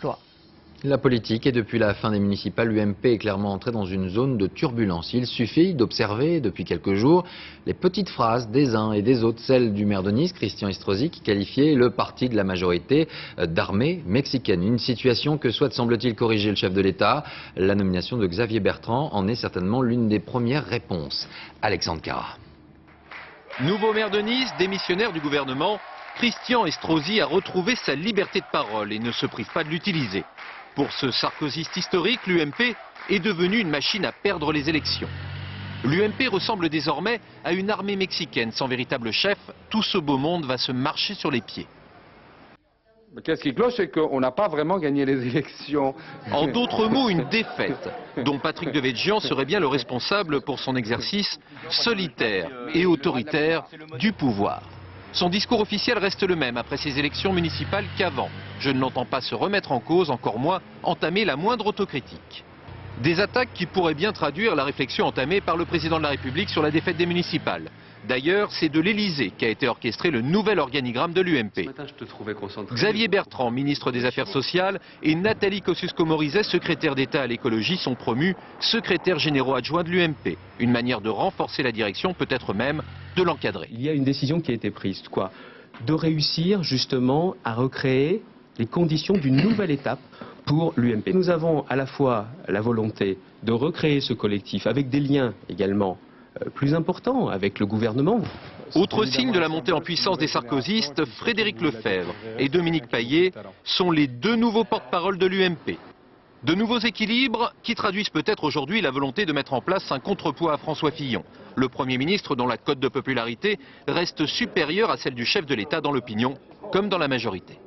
l'emploi. La politique et depuis la fin des municipales, l'UMP est clairement entrée dans une zone de turbulence. Il suffit d'observer depuis quelques jours les petites phrases des uns et des autres, celle du maire de Nice, Christian Estrosi, qui qualifiait le parti de la majorité d'armée mexicaine. Une situation que souhaite, semble-t-il, corriger le chef de l'État. La nomination de Xavier Bertrand en est certainement l'une des premières réponses. Alexandre Cara. Nouveau maire de Nice, démissionnaire du gouvernement, Christian Estrosi a retrouvé sa liberté de parole et ne se prive pas de l'utiliser. Pour ce sarkozyste historique, l'UMP est devenue une machine à perdre les élections. L'UMP ressemble désormais à une armée mexicaine sans véritable chef. Tout ce beau monde va se marcher sur les pieds. Qu'est-ce qui cloche, c'est qu'on n'a pas vraiment gagné les élections. En d'autres mots, une défaite, dont Patrick Devedjian serait bien le responsable pour son exercice solitaire et autoritaire du pouvoir. Son discours officiel reste le même après ces élections municipales qu'avant. Je ne l'entends pas se remettre en cause, encore moins entamer la moindre autocritique. Des attaques qui pourraient bien traduire la réflexion entamée par le président de la République sur la défaite des municipales. D'ailleurs, c'est de l'Élysée qu'a été orchestré le nouvel organigramme de l'UMP. Xavier Bertrand, ministre des Affaires sociales, et Nathalie Kosciusko-Morizet, secrétaire d'État à l'écologie, sont promus secrétaires généraux adjoints de l'UMP. Une manière de renforcer la direction, peut-être même de l'encadrer. Il y a une décision qui a été prise, quoi, de réussir justement à recréer les conditions d'une nouvelle étape pour l'UMP. Nous avons à la fois la volonté de recréer ce collectif avec des liens également plus importants avec le gouvernement. Autre signe de la montée en puissance des sarkozystes, Frédéric Lefebvre et Dominique Paillet sont les deux nouveaux porte-parole de l'UMP. De nouveaux équilibres qui traduisent peut-être aujourd'hui la volonté de mettre en place un contrepoids à François Fillon, le Premier ministre dont la cote de popularité reste supérieure à celle du chef de l'État dans l'opinion comme dans la majorité.